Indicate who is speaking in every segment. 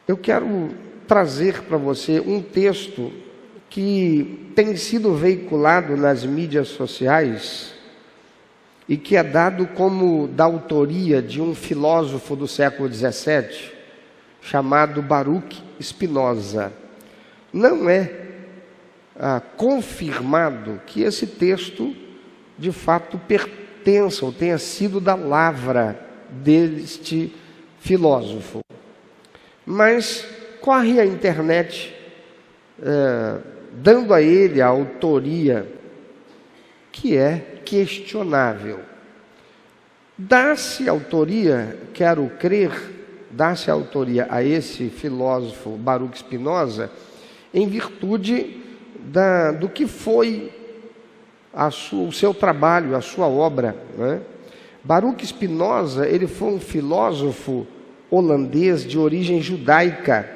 Speaker 1: Eu quero trazer para você um texto que tem sido veiculado nas mídias sociais e que é dado como da autoria de um filósofo do século XVII, chamado Baruch Spinoza. Não é confirmado que esse texto, de fato, pertença ou tenha sido da lavra deste filósofo. Mas corre a internet dando a ele a autoria que é questionável. Dá-se autoria, quero crer, dá-se autoria a esse filósofo Baruch Spinoza em virtude do que foi o seu trabalho, a sua obra, né? Baruch Spinoza, ele foi um filósofo holandês de origem judaica,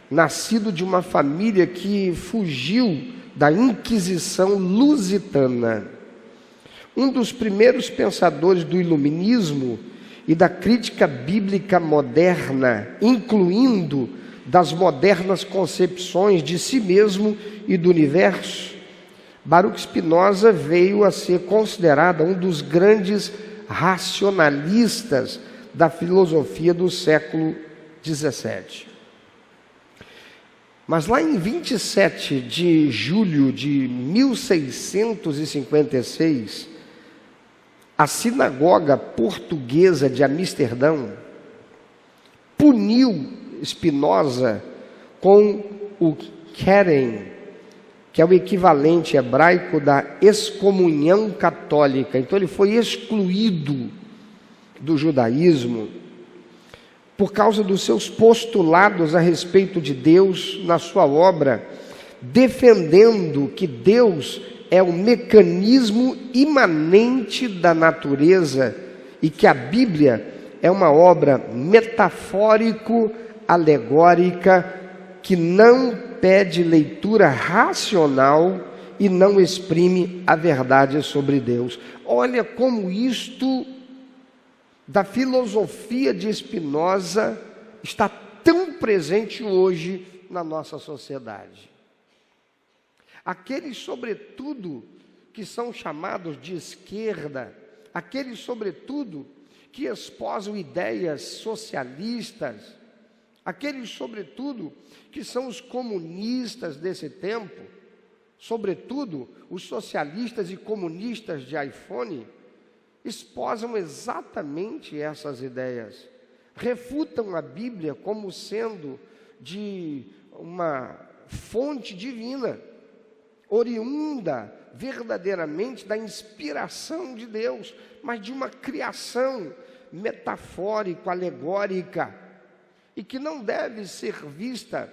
Speaker 1: nascido de uma família que fugiu da Inquisição lusitana. Um dos primeiros pensadores do iluminismo e da crítica bíblica moderna, incluindo das modernas concepções de si mesmo e do universo, Baruch Spinoza veio a ser considerado um dos grandes racionalistas da filosofia do século XVII. Mas lá em 27 de julho de 1656, a sinagoga portuguesa de Amsterdão puniu Spinoza com o Keren, que é o equivalente hebraico da excomunhão católica. Então ele foi excluído do judaísmo por causa dos seus postulados a respeito de Deus na sua obra, defendendo que Deus é o mecanismo imanente da natureza e que a Bíblia é uma obra metafórico-alegórica que não pede leitura racional e não exprime a verdade sobre Deus. Olha como isto da filosofia de Spinoza está tão presente hoje na nossa sociedade. Aqueles, sobretudo, que são chamados de esquerda, aqueles, sobretudo, que esposam ideias socialistas, aqueles, sobretudo, que são os comunistas desse tempo, sobretudo os socialistas e comunistas de iPhone, esposam exatamente essas ideias, refutam a Bíblia como sendo de uma fonte divina, oriunda verdadeiramente da inspiração de Deus, mas de uma criação metafórico-alegórica, e que não deve ser vista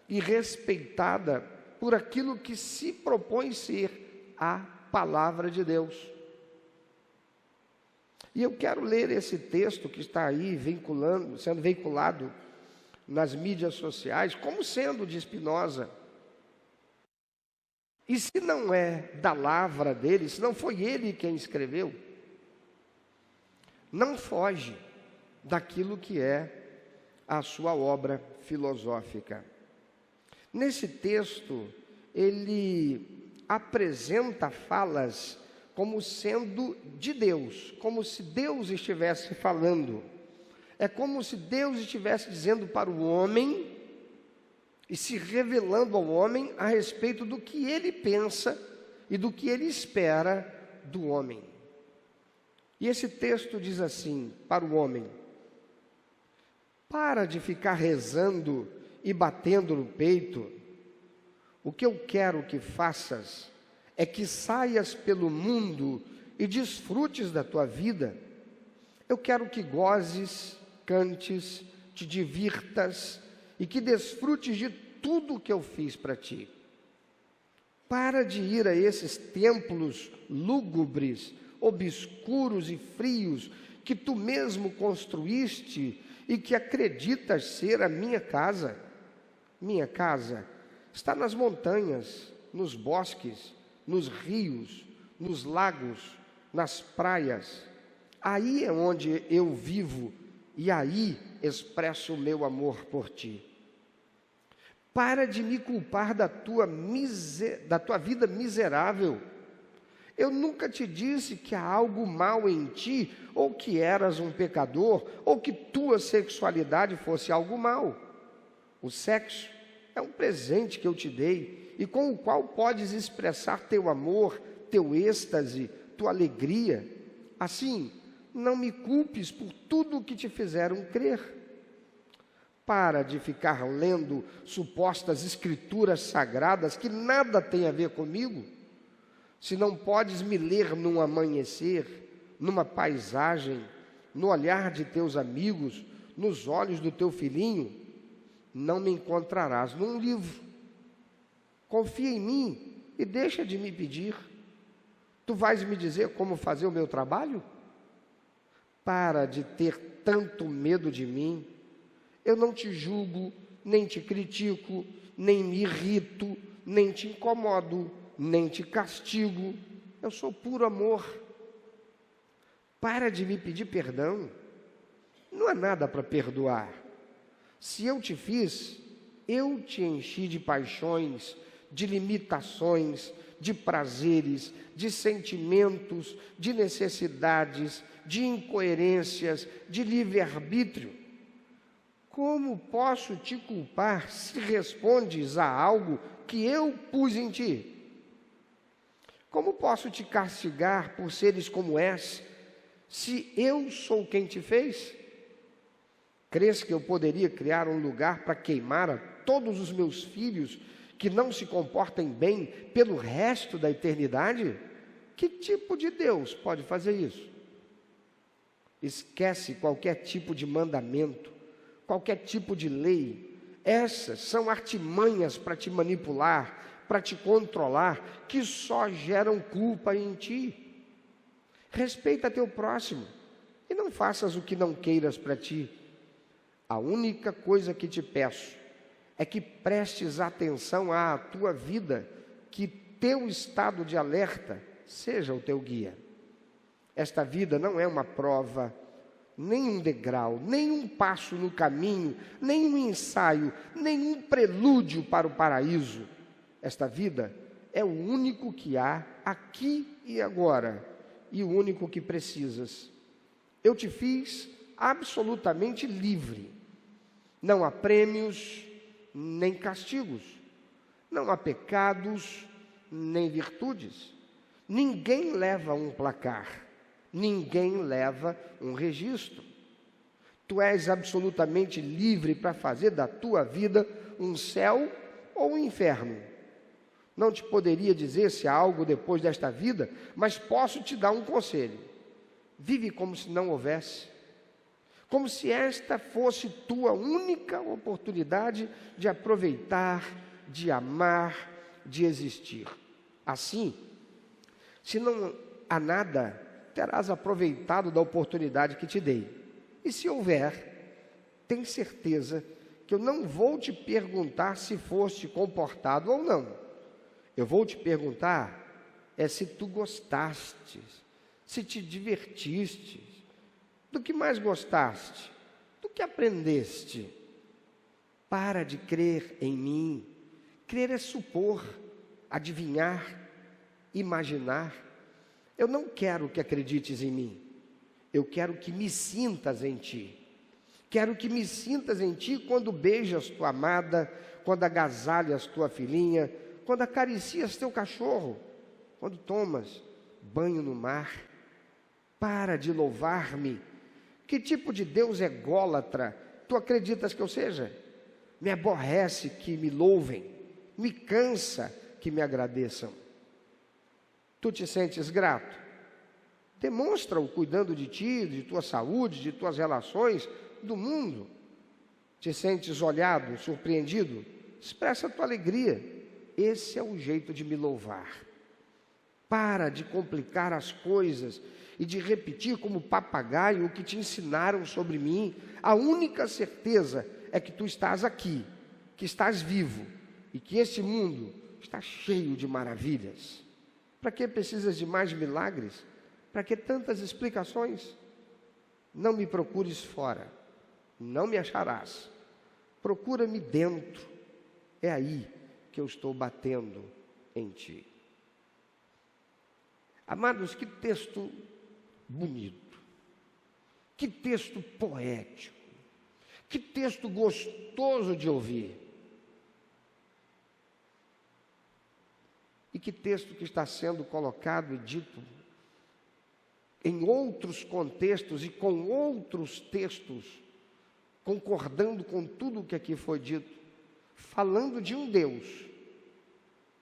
Speaker 1: e respeitada por aquilo que se propõe ser a palavra de Deus. E eu quero ler esse texto que está aí sendo veiculado nas mídias sociais, como sendo de Spinoza. E se não é da lavra dele, se não foi ele quem escreveu, não foge daquilo que é a sua obra filosófica. Nesse texto, ele apresenta falas como sendo de Deus, como se Deus estivesse falando. É como se Deus estivesse dizendo para o homem e se revelando ao homem a respeito do que ele pensa e do que ele espera do homem. E esse texto diz assim para o homem: para de ficar rezando e batendo no peito. O que eu quero que faças é que saias pelo mundo e desfrutes da tua vida. Eu quero que gozes, cantes, te divirtas e que desfrutes de tudo o que eu fiz para ti. Para de ir a esses templos lúgubres, obscuros e frios que tu mesmo construíste e que acreditas ser a minha casa. Minha casa está nas montanhas, nos bosques, nos rios, nos lagos, nas praias. Aí é onde eu vivo e aí expresso o meu amor por ti. Para de me culpar da tua vida miserável. Eu nunca te disse que há algo mal em ti, ou que eras um pecador, ou que tua sexualidade fosse algo mal. O sexo é um presente que eu te dei, e com o qual podes expressar teu amor, teu êxtase, tua alegria. Assim, não me culpes por tudo o que te fizeram crer. Para de ficar lendo supostas escrituras sagradas que nada tem a ver comigo. Se não podes me ler num amanhecer, numa paisagem, no olhar de teus amigos, nos olhos do teu filhinho, não me encontrarás num livro. Confia em mim e deixa de me pedir. Tu vais me dizer como fazer o meu trabalho? Para de ter tanto medo de mim. Eu não te julgo, nem te critico, nem me irrito, nem te incomodo, nem te castigo. Eu sou puro amor. Para de me pedir perdão. Não há nada para perdoar. Se eu te fiz, eu te enchi de paixões, de limitações, de prazeres, de sentimentos, de necessidades, de incoerências, de livre-arbítrio. Como posso te culpar se respondes a algo que eu pus em ti? Como posso te castigar por seres como és, se eu sou quem te fez? Crês que eu poderia criar um lugar para queimar a todos os meus filhos que não se comportem bem pelo resto da eternidade? Que tipo de Deus pode fazer isso? Esquece qualquer tipo de mandamento, qualquer tipo de lei. Essas são artimanhas para te manipular, para te controlar, que só geram culpa em ti. Respeita teu próximo e não faças o que não queiras para ti. A única coisa que te peço é que prestes atenção à tua vida, que teu estado de alerta seja o teu guia. Esta vida não é uma prova, nem um degrau, nem um passo no caminho, nem um ensaio, nem um prelúdio para o paraíso. Esta vida é o único que há aqui e agora, e o único que precisas. Eu te fiz absolutamente livre. Não há prêmios, nem castigos. Não há pecados, nem virtudes. Ninguém leva um placar. Ninguém leva um registro. Tu és absolutamente livre para fazer da tua vida um céu ou um inferno. Não te poderia dizer se há algo depois desta vida, mas posso te dar um conselho. Vive como se não houvesse. Como se esta fosse tua única oportunidade de aproveitar, de amar, de existir. Assim, se não há nada, terás aproveitado da oportunidade que te dei. E se houver, tem certeza que eu não vou te perguntar se foste comportado ou não. Eu vou te perguntar se tu gostaste, se te divertiste. Do que mais gostaste? Do que aprendeste? Para de crer em mim. Crer é supor, adivinhar, imaginar. Eu não quero que acredites em mim. Eu quero que me sintas em ti. Quero que me sintas em ti quando beijas tua amada, quando agasalhas tua filhinha, quando acaricias teu cachorro, quando tomas banho no mar. Para de louvar-me. Que tipo de Deus ególatra tu acreditas que eu seja? Me aborrece que me louvem, me cansa que me agradeçam. Tu te sentes grato? Demonstra-o cuidando de ti, de tua saúde, de tuas relações, do mundo. Te sentes olhado, surpreendido? Expressa a tua alegria. Esse é o jeito de me louvar. Para de complicar as coisas e de repetir como papagaio o que te ensinaram sobre mim. A única certeza é que tu estás aqui, que estás vivo e que esse mundo está cheio de maravilhas. Para que precisas de mais milagres? Para que tantas explicações? Não me procures fora, não me acharás. Procura-me dentro, é aí que eu estou batendo em ti. Amados, que texto bonito, que texto poético, que texto gostoso de ouvir. E que texto que está sendo colocado e dito em outros contextos e com outros textos, concordando com tudo o que aqui foi dito, falando de um Deus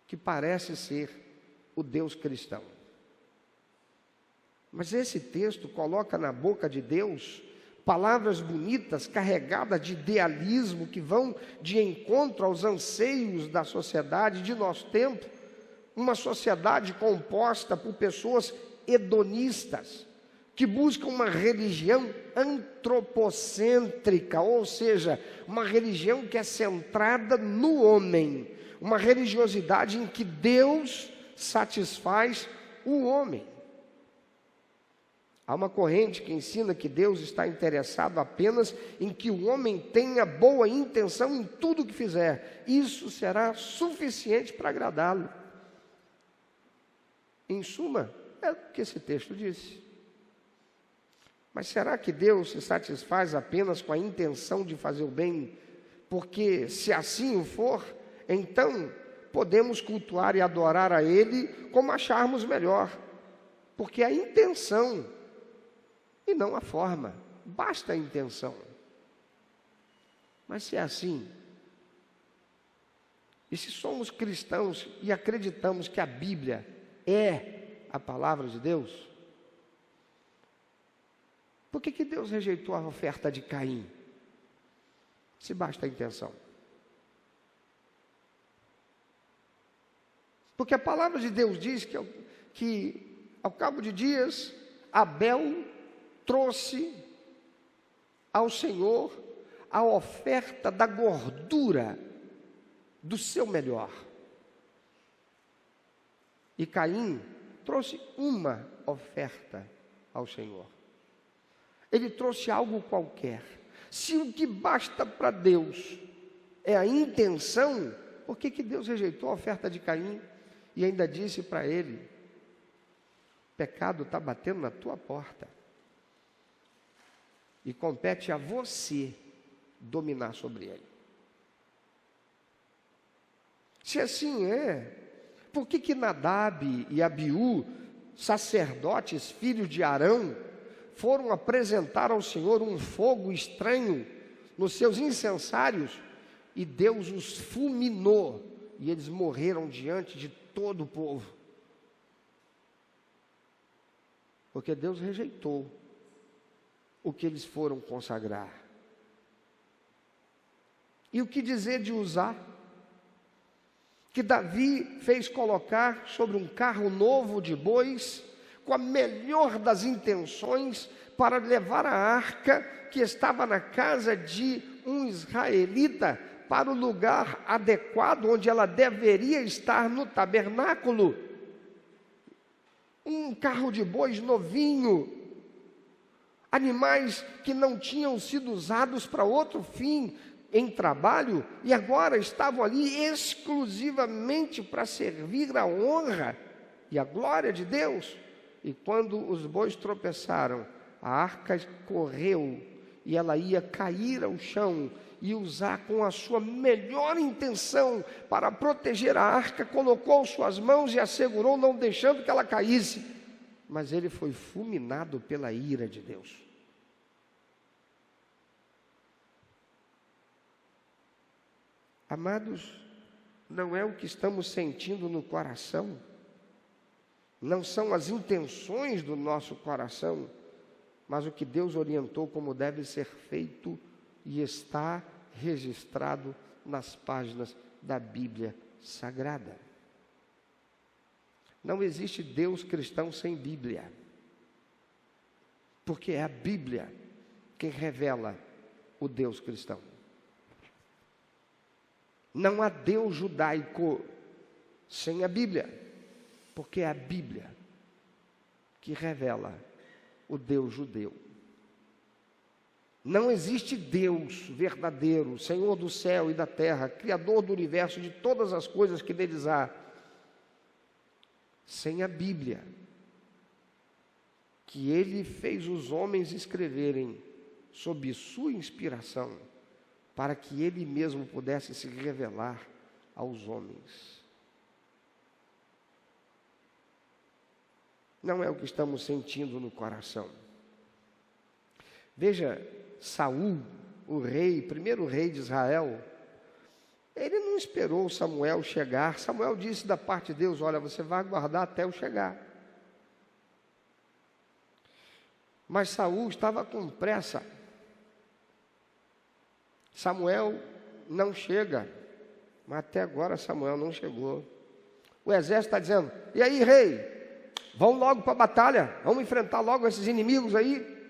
Speaker 1: que parece ser o Deus cristão. Mas esse texto coloca na boca de Deus palavras bonitas, carregadas de idealismo, que vão de encontro aos anseios da sociedade de nosso tempo, uma sociedade composta por pessoas hedonistas, que buscam uma religião antropocêntrica, ou seja, uma religião que é centrada no homem, uma religiosidade em que Deus satisfaz o homem. Há uma corrente que ensina que Deus está interessado apenas em que o homem tenha boa intenção em tudo o que fizer. Isso será suficiente para agradá-lo. Em suma, é o que esse texto disse. Mas será que Deus se satisfaz apenas com a intenção de fazer o bem? Porque se assim o for, então podemos cultuar e adorar a Ele como acharmos melhor. Porque a intenção e não a forma, basta a intenção. Mas se é assim, e se somos cristãos e acreditamos que a Bíblia é a palavra de Deus, por que Deus rejeitou a oferta de Caim? Se basta a intenção. Porque a palavra de Deus diz que ao cabo de dias, Abel trouxe ao Senhor a oferta da gordura do seu melhor. E Caim trouxe uma oferta ao Senhor. Ele trouxe algo qualquer. Se o que basta para Deus é a intenção, por que Deus rejeitou a oferta de Caim e ainda disse para ele: o pecado está batendo na tua porta e compete a você dominar sobre ele? Se assim é, por que Nadab e Abiú, sacerdotes, filhos de Arão, foram apresentar ao Senhor um fogo estranho nos seus incensários e Deus os fulminou e eles morreram diante de todo o povo? Porque Deus rejeitou o que eles foram consagrar. E o que dizer de Uzá, que Davi fez colocar sobre um carro novo de bois, com a melhor das intenções, para levar a arca que estava na casa de um israelita para o lugar adequado onde ela deveria estar, no tabernáculo. Um carro de bois novinho, animais que não tinham sido usados para outro fim em trabalho e agora estavam ali exclusivamente para servir a honra e a glória de Deus. E quando os bois tropeçaram, a arca correu e ela ia cair ao chão, e Uzá, com a sua melhor intenção para proteger a arca, colocou suas mãos e a segurou, não deixando que ela caísse. Mas ele foi fulminado pela ira de Deus. Amados, não é o que estamos sentindo no coração, não são as intenções do nosso coração, mas o que Deus orientou como deve ser feito e está registrado nas páginas da Bíblia Sagrada. Não existe Deus cristão sem Bíblia, porque é a Bíblia quem revela o Deus cristão. Não há Deus judaico sem a Bíblia, porque é a Bíblia que revela o Deus judeu. Não existe Deus verdadeiro, Senhor do céu e da terra, Criador do universo, de todas as coisas que neles há, sem a Bíblia, que Ele fez os homens escreverem sob sua inspiração, para que Ele mesmo pudesse se revelar aos homens. Não é o que estamos sentindo no coração. Veja, Saul, o rei, primeiro rei de Israel, ele não esperou Samuel chegar. Samuel disse da parte de Deus: olha, você vai aguardar até eu chegar. Mas Saul estava com pressa. Samuel não chega, mas até agora Samuel não chegou. O exército está dizendo: e aí, rei, vão logo para a batalha, vamos enfrentar logo esses inimigos aí.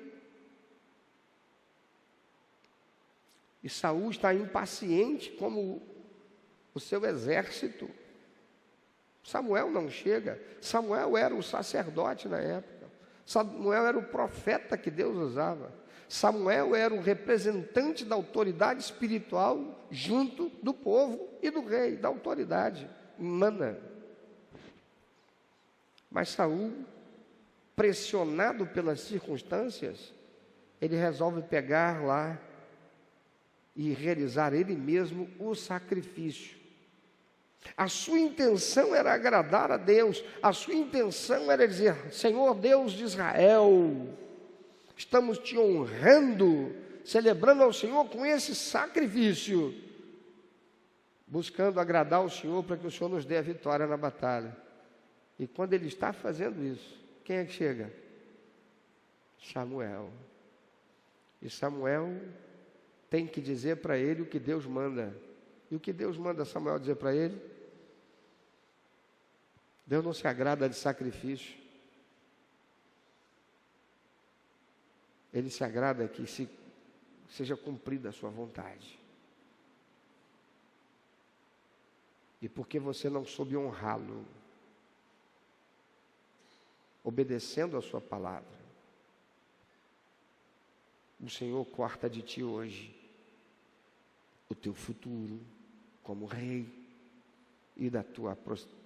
Speaker 1: E Saul está impaciente como o seu exército. Samuel não chega. Samuel era o sacerdote na época. Samuel era o profeta que Deus usava. Samuel era o representante da autoridade espiritual junto do povo e do rei, da autoridade humana. Mas Saul, pressionado pelas circunstâncias, ele resolve pegar lá e realizar ele mesmo o sacrifício. A sua intenção era agradar a Deus, a sua intenção era dizer: Senhor Deus de Israel, estamos te honrando, celebrando ao Senhor com esse sacrifício, buscando agradar ao Senhor para que o Senhor nos dê a vitória na batalha. E quando ele está fazendo isso, quem é que chega? Samuel. E Samuel tem que dizer para ele o que Deus manda. E o que Deus manda Samuel dizer para ele? Deus não se agrada de sacrifício. Ele se agrada que seja cumprida a sua vontade. E porque você não soube honrá-lo, obedecendo a sua palavra, o Senhor corta de ti hoje o teu futuro como rei e da tua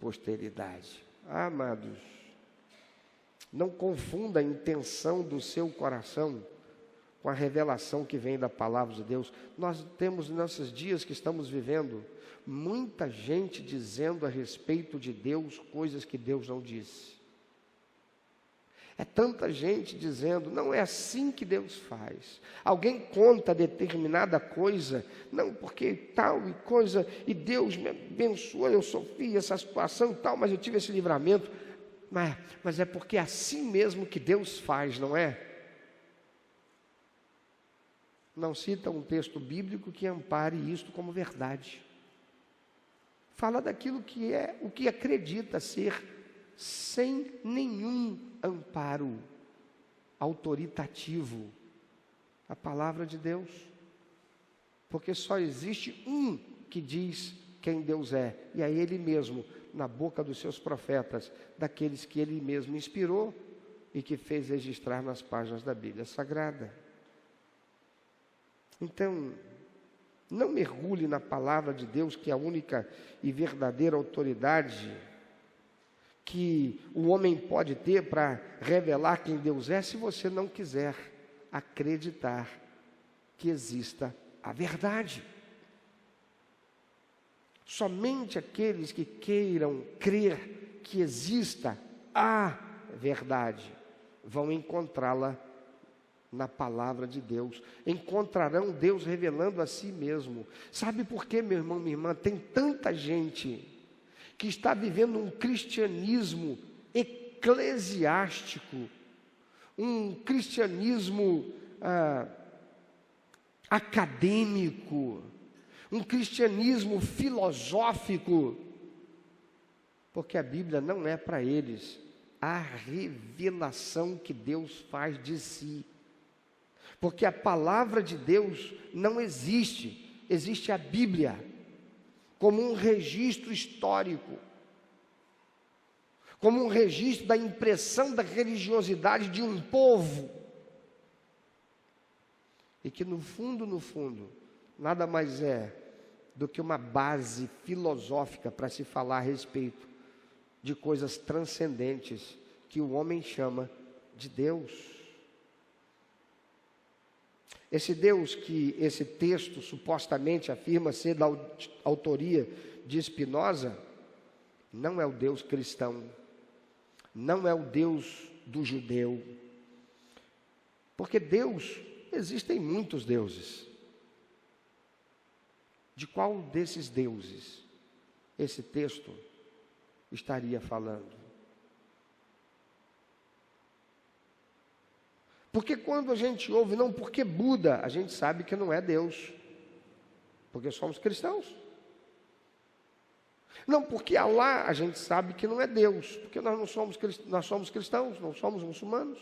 Speaker 1: posteridade. Amados, não confunda a intenção do seu coração com a revelação que vem da palavra de Deus. Nós temos nesses dias que estamos vivendo muita gente dizendo a respeito de Deus coisas que Deus não disse. É tanta gente dizendo: não é assim que Deus faz. Alguém conta determinada coisa, não, porque tal e coisa, e Deus me abençoou, eu sofri essa situação e tal, mas eu tive esse livramento. Mas é porque é assim mesmo que Deus faz, não é? Não cita um texto bíblico que ampare isto como verdade. Fala daquilo que é, o que acredita ser, sem nenhum amparo autoritativo, a palavra de Deus. Porque só existe um que diz quem Deus é, e é Ele mesmo, na boca dos seus profetas, daqueles que Ele mesmo inspirou e que fez registrar nas páginas da Bíblia Sagrada. Então, não mergulhe na palavra de Deus, que é a única e verdadeira autoridade que o homem pode ter para revelar quem Deus é, se você não quiser acreditar que exista a verdade. Somente aqueles que queiram crer que exista a verdade vão encontrá-la na palavra de Deus, encontrarão Deus revelando a si mesmo. Sabe por quê, meu irmão, minha irmã? Tem tanta gente que está vivendo um cristianismo eclesiástico, um cristianismo acadêmico, um cristianismo filosófico, porque a Bíblia não é para eles a revelação que Deus faz de si. Porque a palavra de Deus não existe, existe a Bíblia como um registro histórico, como um registro da impressão da religiosidade de um povo. e que no fundo, nada mais é do que uma base filosófica para se falar a respeito de coisas transcendentes que o homem chama de Deus. Esse Deus que esse texto supostamente afirma ser da autoria de Spinoza, não é o Deus cristão, não é o Deus do judeu. Porque Deus, existem muitos deuses. De qual desses deuses esse texto estaria falando? Porque quando a gente ouve, não porque Buda, a gente sabe que não é Deus. Porque somos cristãos. Não porque Alá, a gente sabe que não é Deus. Porque nós somos cristãos, não somos muçulmanos.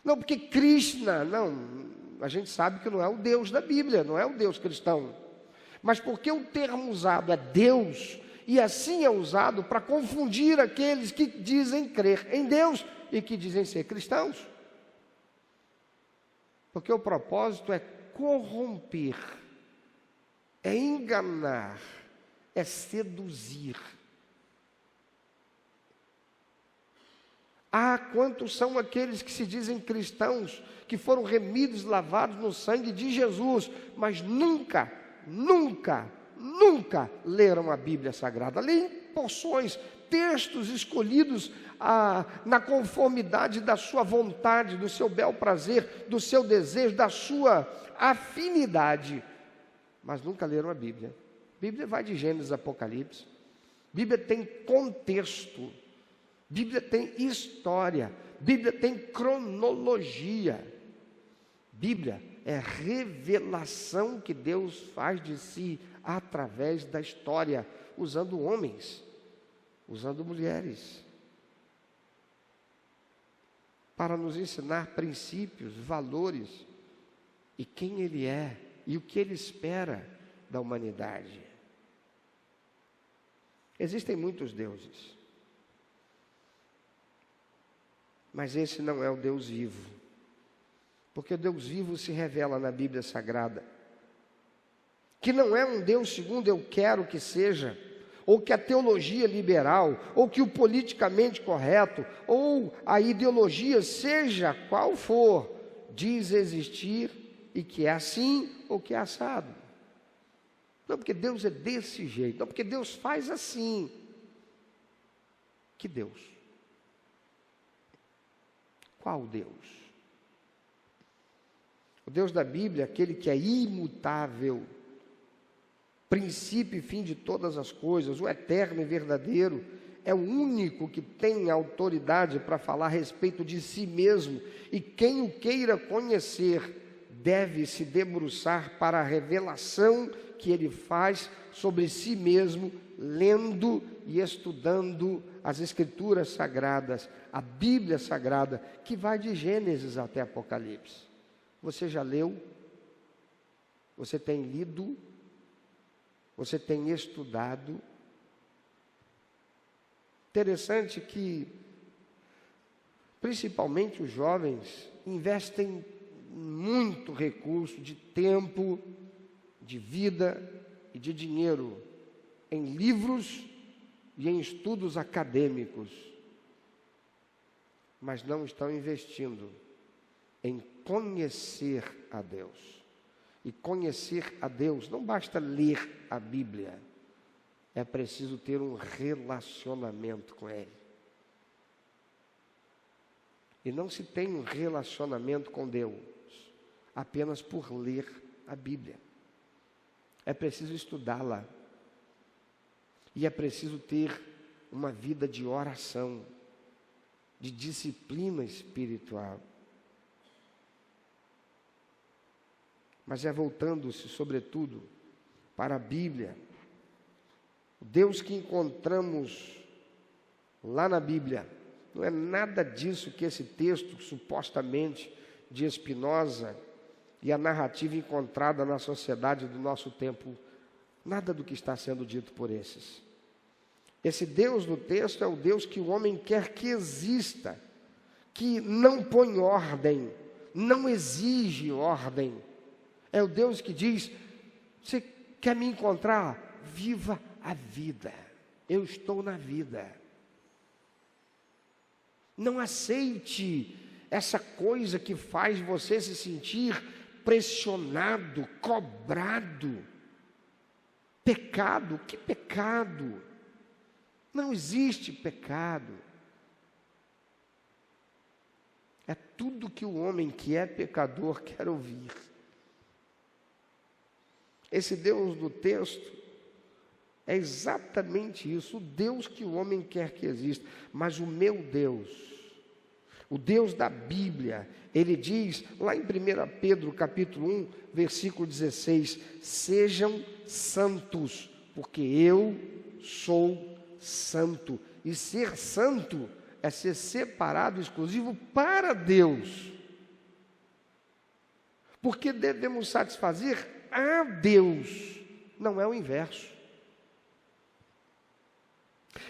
Speaker 1: Não porque Krishna, não, a gente sabe que não é o Deus da Bíblia, não é o Deus cristão. Mas porque o termo usado é Deus, e assim é usado para confundir aqueles que dizem crer em Deus e que dizem ser cristãos. Porque o propósito é corromper, é enganar, é seduzir. Ah, quantos são aqueles que se dizem cristãos, que foram remidos, lavados no sangue de Jesus, mas nunca leram a Bíblia Sagrada. Leem porções, textos escolhidos na conformidade da sua vontade, do seu bel prazer, do seu desejo, da sua afinidade, mas nunca leram a Bíblia. A Bíblia vai de Gênesis a Apocalipse. A Bíblia tem contexto, a Bíblia tem história, a Bíblia tem cronologia. A Bíblia é revelação que Deus faz de si através da história, usando homens, usando mulheres, para nos ensinar princípios, valores, e quem Ele é, e o que Ele espera da humanidade. Existem muitos deuses, mas esse não é o Deus vivo, porque o Deus vivo se revela na Bíblia Sagrada, que não é um Deus segundo eu quero que seja, ou que a teologia liberal, ou que o politicamente correto, ou a ideologia, seja qual for, diz existir, e que é assim, ou que é assado. Não porque Deus é desse jeito, não porque Deus faz assim. Que Deus? Qual Deus? O Deus da Bíblia, aquele que é imutável, princípio e fim de todas as coisas, o eterno e verdadeiro, é o único que tem autoridade para falar a respeito de si mesmo, e quem o queira conhecer deve se debruçar para a revelação que ele faz sobre si mesmo, lendo e estudando as Escrituras Sagradas, a Bíblia Sagrada, que vai de Gênesis até Apocalipse. Você já leu? Você tem lido? Você tem estudado? Interessante que, principalmente os jovens, investem muito recurso de tempo, de vida e de dinheiro em livros e em estudos acadêmicos, mas não estão investindo em conhecer a Deus. E conhecer a Deus não basta ler a Bíblia, é preciso ter um relacionamento com Ele. E não se tem um relacionamento com Deus apenas por ler a Bíblia. É preciso estudá-la. E é preciso ter uma vida de oração, de disciplina espiritual. Mas é voltando-se, sobretudo, para a Bíblia. O Deus que encontramos lá na Bíblia não é nada disso que esse texto, supostamente, de Spinoza e a narrativa encontrada na sociedade do nosso tempo, nada do que está sendo dito por esses. Esse Deus do texto é o Deus que o homem quer que exista, que não põe ordem, não exige ordem. É o Deus que diz: você quer me encontrar? Viva a vida. Eu estou na vida. Não aceite essa coisa que faz você se sentir pressionado, cobrado. Pecado, que pecado? Não existe pecado. É tudo que o homem que é pecador quer ouvir. Esse Deus do texto é exatamente isso, o Deus que o homem quer que exista. Mas o meu Deus, o Deus da Bíblia, ele diz lá em 1 Pedro capítulo 1, versículo 16: sejam santos, porque eu sou santo. E ser santo é ser separado, exclusivo para Deus. Porque devemos satisfazer a Deus, não é o inverso.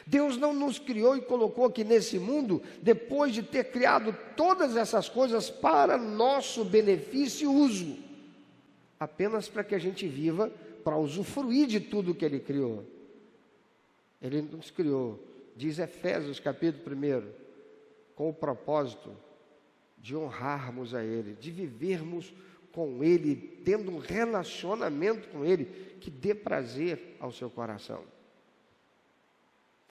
Speaker 1: Deus não nos criou e colocou aqui nesse mundo, depois de ter criado todas essas coisas para nosso benefício e uso, apenas para que a gente viva para usufruir de tudo que Ele criou. Ele nos criou, diz Efésios capítulo 1, com o propósito de honrarmos a Ele, de vivermos com Ele, tendo um relacionamento com Ele que dê prazer ao seu coração.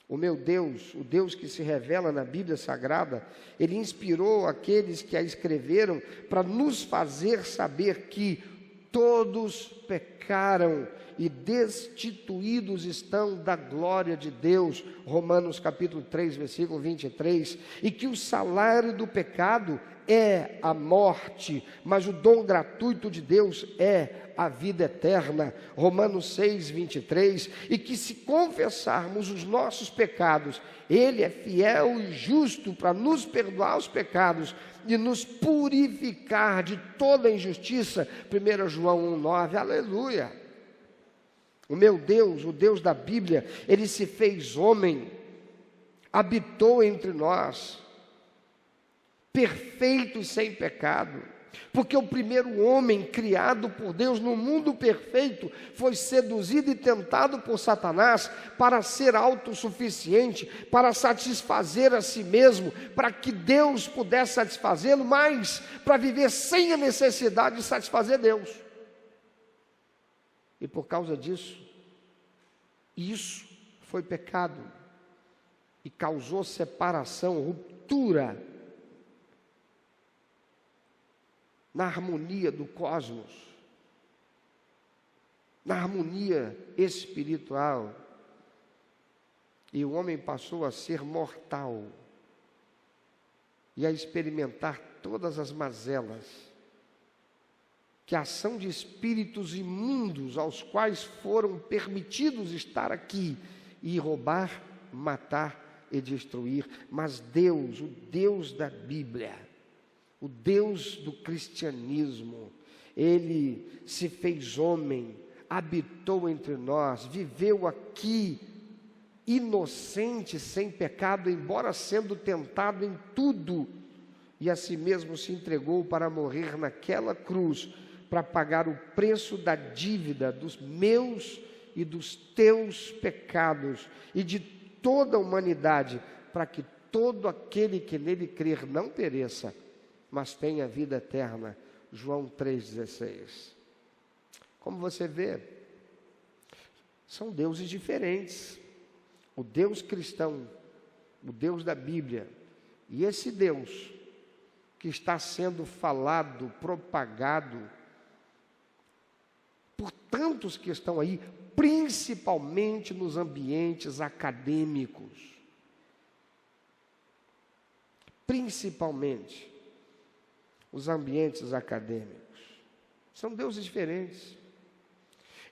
Speaker 1: O meu Deus, o Deus que se revela na Bíblia Sagrada, Ele inspirou aqueles que a escreveram para nos fazer saber que todos pecaram e destituídos estão da glória de Deus, Romanos capítulo 3, versículo 23, e que o salário do pecado é a morte, mas o dom gratuito de Deus é a vida eterna, Romanos 6, 23, e que se confessarmos os nossos pecados, Ele é fiel e justo para nos perdoar os pecados e nos purificar de toda injustiça, 1 João 1, 9, aleluia. O meu Deus, o Deus da Bíblia, Ele se fez homem, habitou entre nós, perfeito e sem pecado, porque o primeiro homem criado por Deus no mundo perfeito foi seduzido e tentado por Satanás para ser autossuficiente, para satisfazer a si mesmo, para que Deus pudesse satisfazê-lo, mas para viver sem a necessidade de satisfazer Deus. E por causa disso, isso foi pecado e causou separação, ruptura na harmonia do cosmos, na harmonia espiritual, e o homem passou a ser mortal e a experimentar todas as mazelas que a ação de espíritos imundos aos quais foram permitidos estar aqui e roubar, matar e destruir. Mas Deus, o Deus da Bíblia, o Deus do cristianismo, Ele se fez homem, habitou entre nós, viveu aqui, inocente, sem pecado, embora sendo tentado em tudo, e a si mesmo se entregou para morrer naquela cruz, para pagar o preço da dívida dos meus e dos teus pecados, e de toda a humanidade, para que todo aquele que nele crer não pereça, mas tenha vida eterna. João 3,16. Como você vê, são deuses diferentes. O Deus cristão, o Deus da Bíblia, e esse Deus que está sendo falado, propagado por tantos que estão aí, principalmente nos ambientes acadêmicos. Principalmente os ambientes acadêmicos. São deuses diferentes.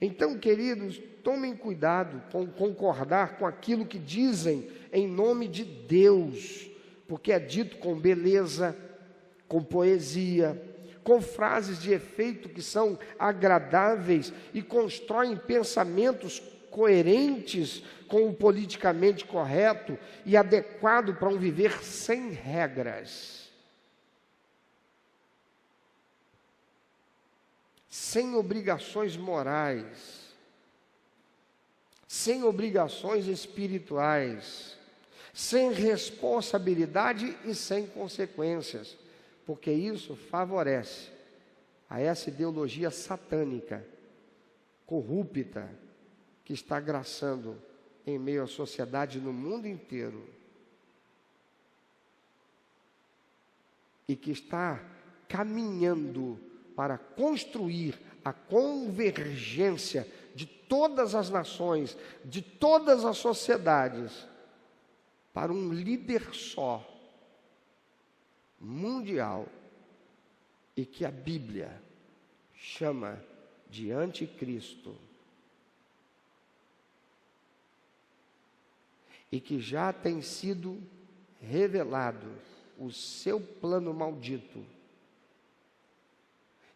Speaker 1: Então, queridos, tomem cuidado com concordar com aquilo que dizem em nome de Deus, porque é dito com beleza, com poesia, com frases de efeito que são agradáveis e constroem pensamentos coerentes com o politicamente correto e adequado para um viver sem regras. sem obrigações morais, sem obrigações espirituais, sem responsabilidade e sem consequências, porque isso favorece a essa ideologia satânica, corrupta, que está graçando em meio à sociedade no mundo inteiro e que está caminhando para construir a convergência de todas as nações, de todas as sociedades, para um líder só, mundial, e que a Bíblia chama de anticristo, e que já tem sido revelado o seu plano maldito,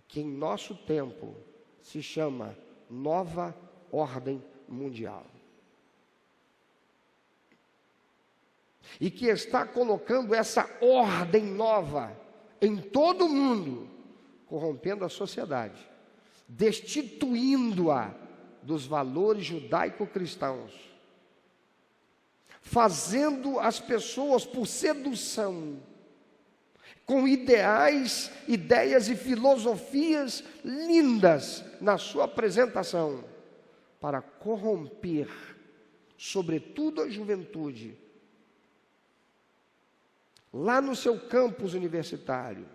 Speaker 1: que em nosso tempo se chama Nova Ordem Mundial. E que está colocando essa ordem nova em todo o mundo, corrompendo a sociedade, destituindo-a dos valores judaico-cristãos, fazendo as pessoas por sedução, com ideias e filosofias lindas na sua apresentação, para corromper, sobretudo a juventude, lá no seu campus universitário,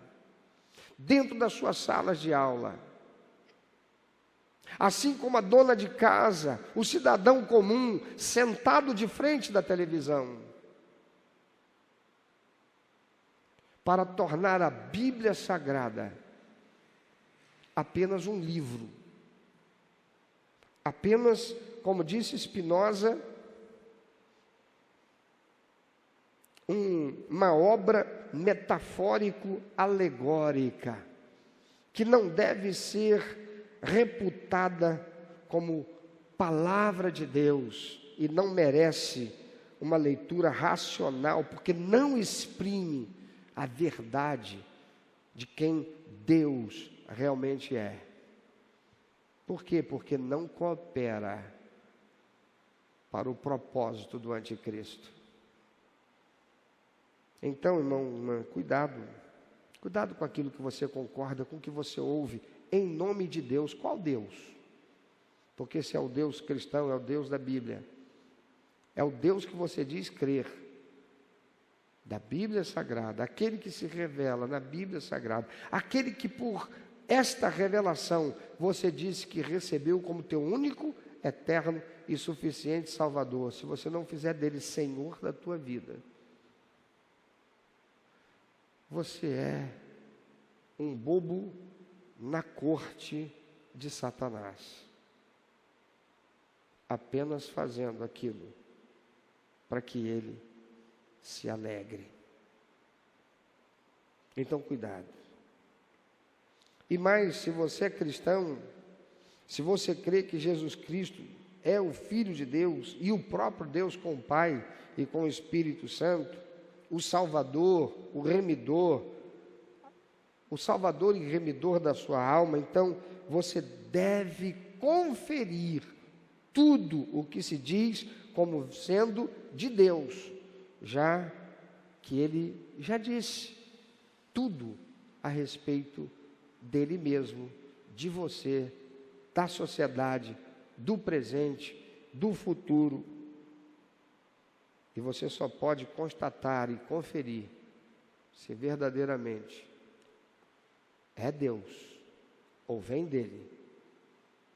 Speaker 1: dentro das suas salas de aula, assim como a dona de casa, o cidadão comum, sentado de frente da televisão, para tornar a Bíblia Sagrada apenas um livro, apenas, como disse Spinoza, uma obra metafórico-alegórica, que não deve ser reputada como palavra de Deus e não merece uma leitura racional, porque não exprime a verdade de quem Deus realmente é. Por quê? Porque não coopera para o propósito do anticristo. Então, irmão, irmã, cuidado com aquilo que você concorda, com o que você ouve, em nome de Deus. Qual Deus? Porque se é o Deus cristão, é o Deus da Bíblia, é o Deus que você diz crer, da Bíblia Sagrada, aquele que se revela na Bíblia Sagrada, aquele que por esta revelação você disse que recebeu como teu único, eterno e suficiente Salvador. Se você não fizer dele Senhor da tua vida, você é um bobo na corte de Satanás, apenas fazendo aquilo para que ele se alegre. Então, cuidado. E mais, se você é cristão, se você crê que Jesus Cristo é o Filho de Deus e o próprio Deus com o Pai e com o Espírito Santo, o Salvador, o Remidor, o Salvador e Remidor da sua alma, então você deve conferir tudo o que se diz como sendo de Deus, já que Ele já disse tudo a respeito dele mesmo, de você, da sociedade, do presente, do futuro. E você só pode constatar e conferir se verdadeiramente é Deus ou vem dele,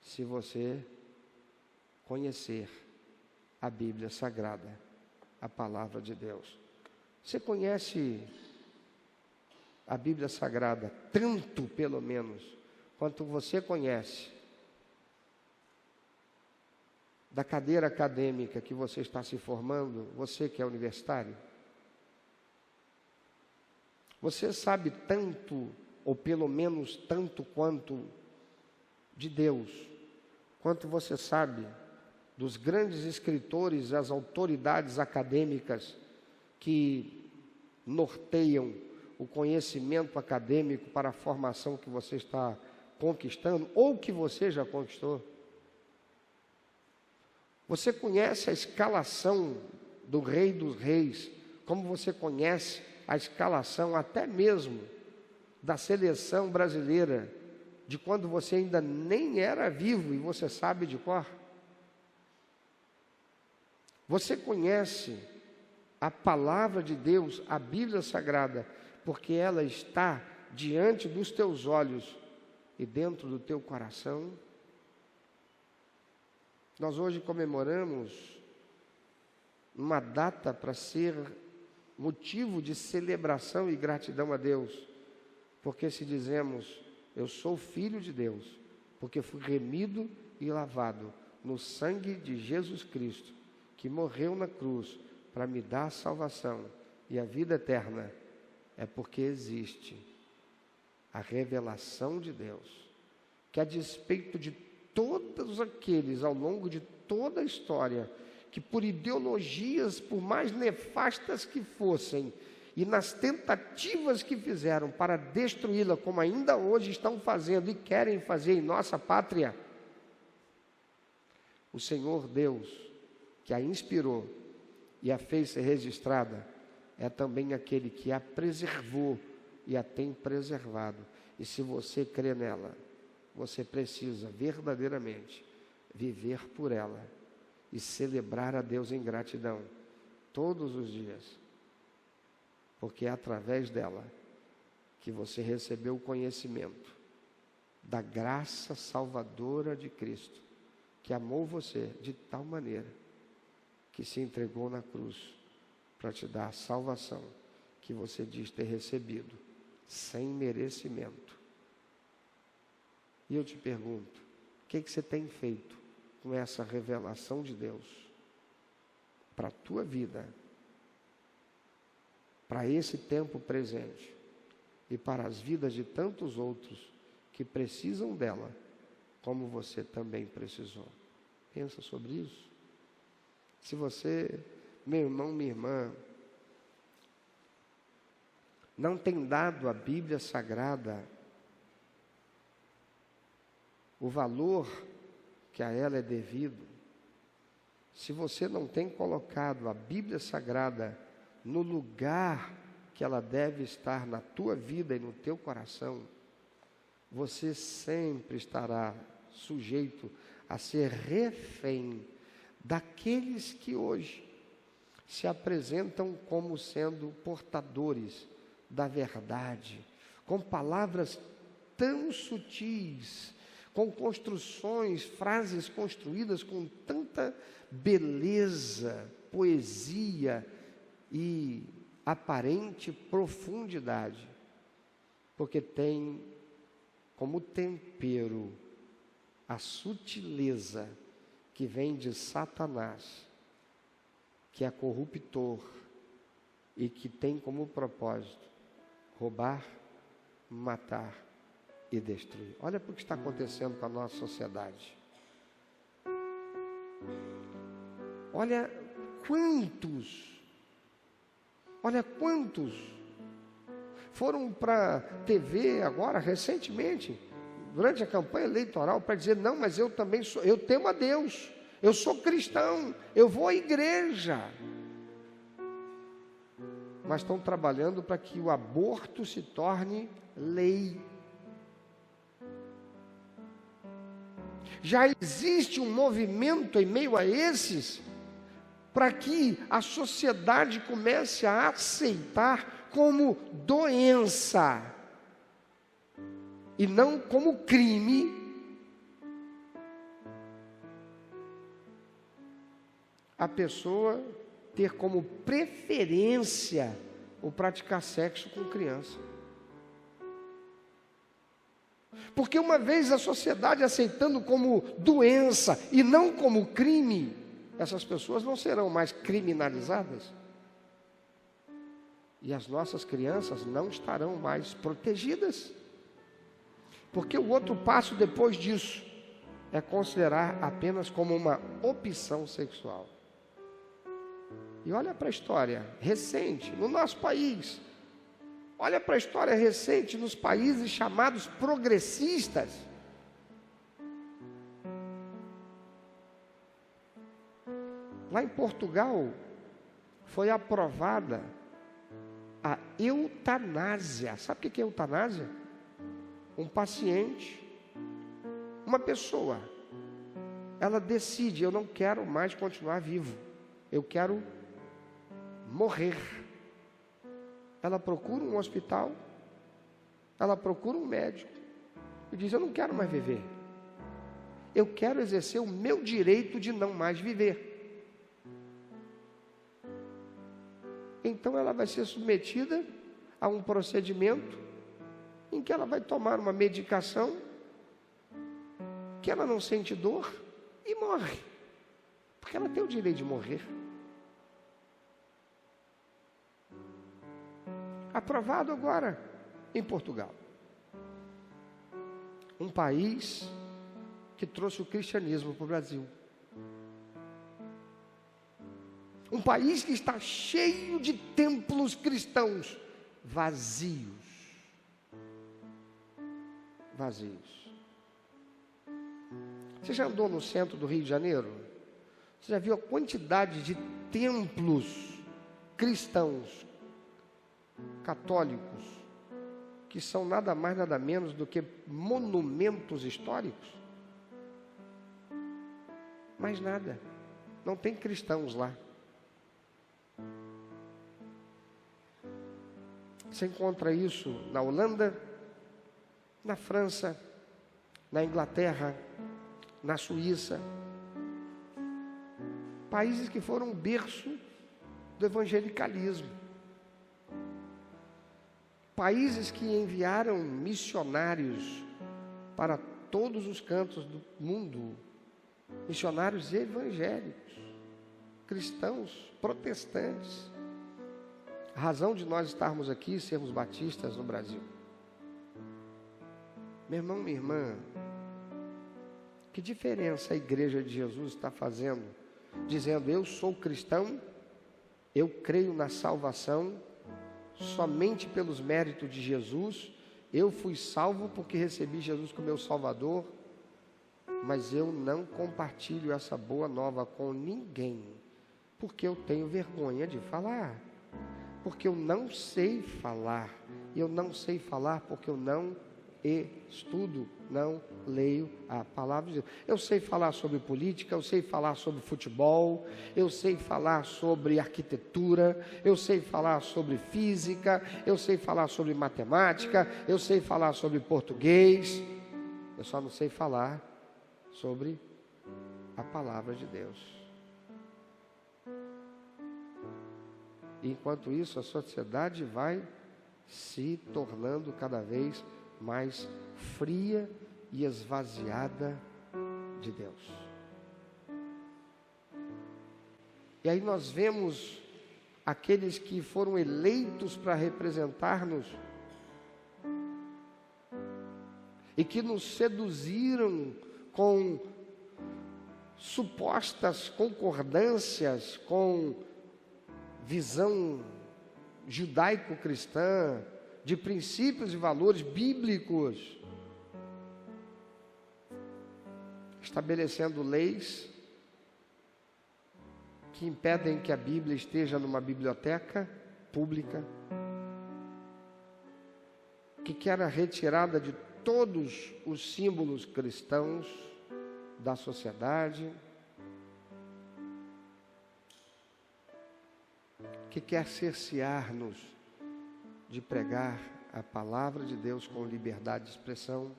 Speaker 1: se você conhecer a Bíblia Sagrada, a Palavra de Deus. Você conhece a Bíblia Sagrada tanto, pelo menos, quanto você conhece da cadeira acadêmica que você está se formando, você que é universitário? Você sabe tanto, ou pelo menos tanto quanto de Deus, quanto você sabe dos grandes escritores, as autoridades acadêmicas que norteiam o conhecimento acadêmico para a formação que você está conquistando, ou que você já conquistou. Você conhece a escalação do Rei dos Reis, como você conhece a escalação até mesmo da seleção brasileira, de quando você ainda nem era vivo e você sabe de cor. Você conhece a palavra de Deus, a Bíblia Sagrada, porque ela está diante dos teus olhos e dentro do teu coração. Nós hoje comemoramos uma data para ser motivo de celebração e gratidão a Deus, porque se dizemos, eu sou filho de Deus, porque fui remido e lavado no sangue de Jesus Cristo, que morreu na cruz para me dar a salvação e a vida eterna, é porque existe a revelação de Deus, que a despeito de todos aqueles ao longo de toda a história, que por ideologias, por mais nefastas que fossem, e nas tentativas que fizeram para destruí-la, como ainda hoje estão fazendo e querem fazer em nossa pátria, o Senhor Deus, que a inspirou e a fez ser registrada, é também aquele que a preservou e a tem preservado. E se você crê nela, você precisa verdadeiramente viver por ela e celebrar a Deus em gratidão todos os dias, porque é através dela que você recebeu o conhecimento da graça salvadora de Cristo, que amou você de tal maneira que se entregou na cruz para te dar a salvação que você diz ter recebido sem merecimento. E eu te pergunto, o que você tem feito com essa revelação de Deus para a tua vida, para esse tempo presente e para as vidas de tantos outros que precisam dela, como você também precisou? Pensa sobre isso. Se você, meu irmão, minha irmã, não tem dado à Bíblia Sagrada o valor que a ela é devido, se você não tem colocado a Bíblia Sagrada no lugar que ela deve estar na tua vida e no teu coração, você sempre estará sujeito a ser refém daqueles que hoje se apresentam como sendo portadores da verdade, com palavras tão sutis, com construções, frases construídas com tanta beleza, poesia e aparente profundidade, porque tem como tempero a sutileza que vem de Satanás, que é corruptor e que tem como propósito roubar, matar e destruir. Olha para o que está acontecendo com a nossa sociedade. Olha quantos foram para a TV agora, recentemente, durante a campanha eleitoral, para dizer, não, mas eu também sou, eu temo a Deus, eu sou cristão, eu vou à igreja. Mas estão trabalhando para que o aborto se torne lei. Já existe um movimento em meio a esses, para que a sociedade comece a aceitar como doença, e não como crime, a pessoa ter como preferência o praticar sexo com criança. Porque uma vez a sociedade aceitando como doença e não como crime, essas pessoas não serão mais criminalizadas. E as nossas crianças não estarão mais protegidas. Porque o outro passo depois disso é considerar apenas como uma opção sexual. E olha para a história recente, no nosso país, Olha para a história recente nos países chamados progressistas. Lá em Portugal foi aprovada a eutanásia. Sabe o que é eutanásia? Um paciente, uma pessoa, ela decide: eu não quero mais continuar vivo, eu quero morrer. Ela procura um hospital, ela procura um médico e diz: eu não quero mais viver, eu quero exercer o meu direito de não mais viver. Então ela vai ser submetida a um procedimento em que ela vai tomar uma medicação que ela não sente dor e morre, porque ela tem o direito de morrer. Aprovado agora em Portugal, um país que trouxe o cristianismo para o Brasil, um país que está cheio de templos cristãos vazios. Você já andou no centro do Rio de Janeiro? Você já viu a quantidade de templos cristãos, católicos, que são nada mais nada menos do que monumentos históricos? Mais nada, não tem cristãos lá. Você encontra isso na Holanda, na França, na Inglaterra, na Suíça, países que foram berço do evangelicalismo, países que enviaram missionários para todos os cantos do mundo, missionários evangélicos, cristãos, protestantes. A razão de nós estarmos aqui, sermos batistas no Brasil. Meu irmão, minha irmã, que diferença a Igreja de Jesus está fazendo, dizendo: eu sou cristão, eu creio na salvação, somente pelos méritos de Jesus, eu fui salvo porque recebi Jesus como meu Salvador, mas eu não compartilho essa boa nova com ninguém, porque eu tenho vergonha de falar, porque eu não sei falar, e eu não sei falar porque eu não estudo, não leio a palavra de Deus. Eu sei falar sobre política, eu sei falar sobre futebol, eu sei falar sobre arquitetura, eu sei falar sobre física, eu sei falar sobre matemática, eu sei falar sobre português, eu só não sei falar sobre a palavra de Deus. Enquanto isso, a sociedade vai se tornando cada vez mais fria e esvaziada de Deus. E aí nós vemos aqueles que foram eleitos para representar-nos e que nos seduziram com supostas concordâncias com visão judaico-cristã, de princípios e valores bíblicos, estabelecendo leis que impedem que a Bíblia esteja numa biblioteca pública, que quer a retirada de todos os símbolos cristãos da sociedade, que quer cercear-nos de pregar a palavra de Deus com liberdade de expressão,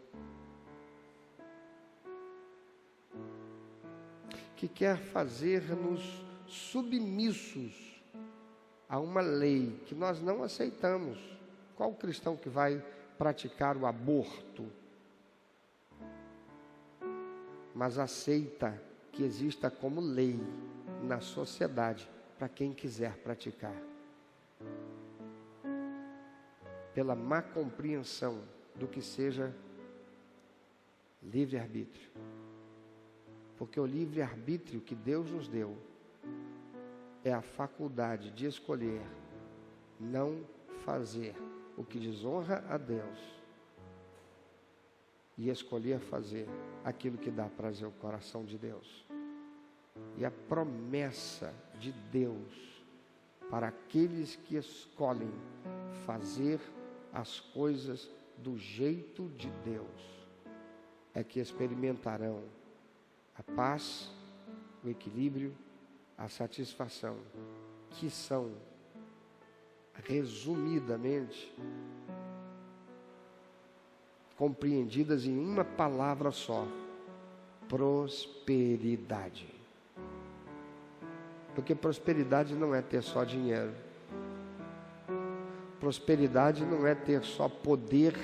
Speaker 1: que quer fazer-nos submissos a uma lei que nós não aceitamos. Qual cristão que vai praticar o aborto, mas aceita que exista como lei na sociedade para quem quiser praticar? Pela má compreensão do que seja livre-arbítrio. Porque o livre-arbítrio que Deus nos deu é a faculdade de escolher não fazer o que desonra a Deus e escolher fazer aquilo que dá prazer ao coração de Deus. E a promessa de Deus para aqueles que escolhem fazer as coisas do jeito de Deus é que experimentarão a paz, o equilíbrio, a satisfação, que são, resumidamente, compreendidas em uma palavra só: prosperidade. Porque prosperidade não é ter só dinheiro. Prosperidade não é ter só poder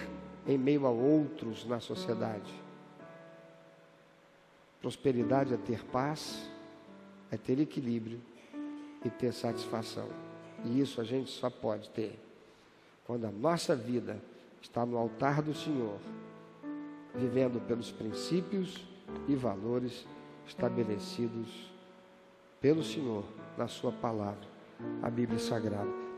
Speaker 1: em meio a outros na sociedade. Prosperidade é ter paz, é ter equilíbrio e ter satisfação. E isso a gente só pode ter quando a nossa vida está no altar do Senhor, vivendo pelos princípios e valores estabelecidos pelo Senhor na sua palavra, a Bíblia Sagrada.